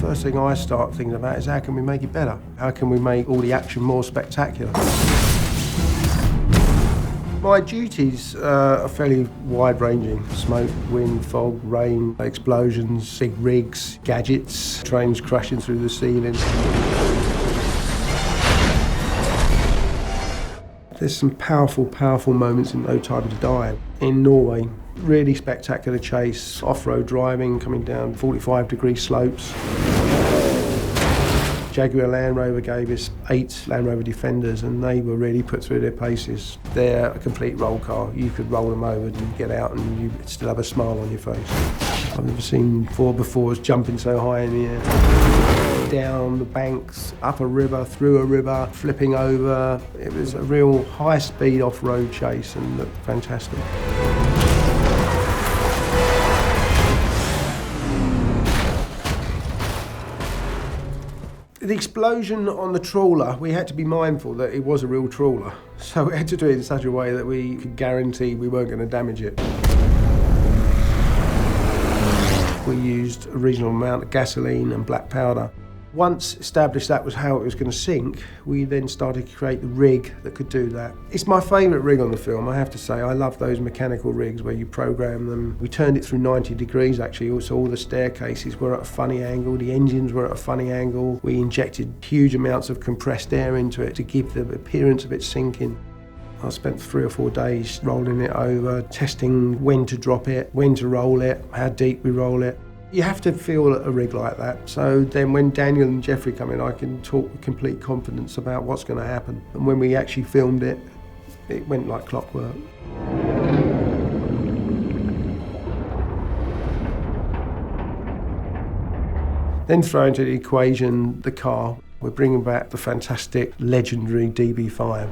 first thing I start thinking about is how can we make it better? How can we make all the action more spectacular? My duties are fairly wide-ranging. Smoke, wind, fog, rain, explosions, big rigs, gadgets, trains crashing through the ceiling. There's some powerful, powerful moments in No Time to Die. In Norway, really spectacular chase, off-road driving, coming down 45-degree slopes. Jaguar Land Rover gave us 8 Land Rover Defenders and they were really put through their paces. They're a complete roll car. You could roll them over and get out and you still have a smile on your face. I've never seen 4x4s jumping so high in the air. Down the banks, up a river, through a river, flipping over. It was a real high-speed off-road chase and looked fantastic. The explosion on the trawler, we had to be mindful that it was a real trawler. So we had to do it in such a way that we could guarantee we weren't going to damage it. We used a reasonable amount of gasoline and black powder. Once established that was how it was going to sink, we then started to create the rig that could do that. It's my favourite rig on the film, I have to say. I love those mechanical rigs where you program them. We turned it through 90 degrees actually, so all the staircases were at a funny angle, the engines were at a funny angle. We injected huge amounts of compressed air into it to give the appearance of it sinking. I spent 3 or 4 days rolling it over, testing when to drop it, when to roll it, how deep we roll it. You have to feel a rig like that, so then when Daniel and Jeffrey come in, I can talk with complete confidence about what's going to happen. And when we actually filmed it, it went like clockwork. Then throw into the equation the car. We're bringing back the fantastic, legendary DB5.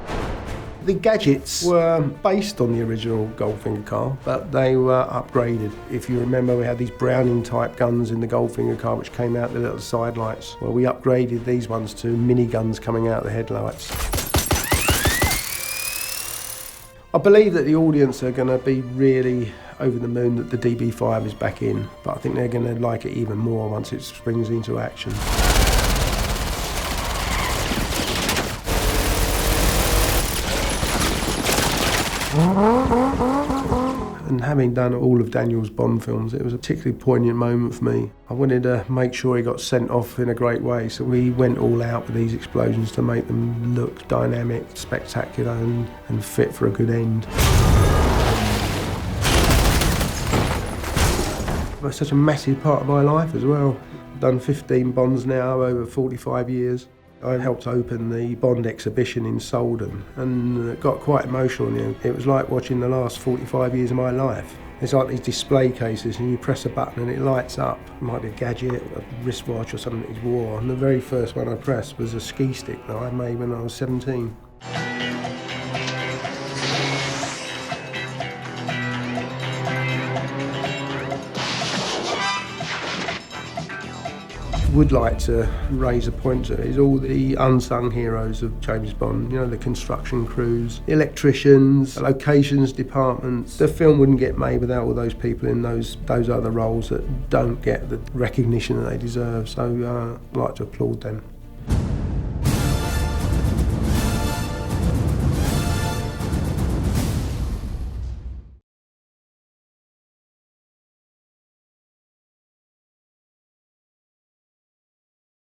The gadgets were based on the original Goldfinger car, but they were upgraded. If you remember, we had these Browning-type guns in the Goldfinger car which came out the little side lights. Well, we upgraded these ones to mini guns coming out the headlights. I believe that the audience are going to be really over the moon that the DB5 is back in, but I think they're going to like it even more once it springs into action. And having done all of Daniel's Bond films, it was a particularly poignant moment for me. I wanted to make sure he got sent off in a great way, so we went all out with these explosions to make them look dynamic, spectacular and fit for a good end. It's such a massive part of my life as well. I've done 15 Bonds now over 45 years. I helped open the Bond exhibition in Solden and it got quite emotional. It was like watching the last 45 years of my life. It's like these display cases and you press a button and it lights up. It might be a gadget, a wristwatch or something that you wore. And the very first one I pressed was a ski stick that I made when I was 17. Would like to raise a point to is all the unsung heroes of James Bond, you know, the construction crews, the electricians, the locations departments. The film wouldn't get made without all those people in those other roles that don't get the recognition that they deserve, so I'd like to applaud them.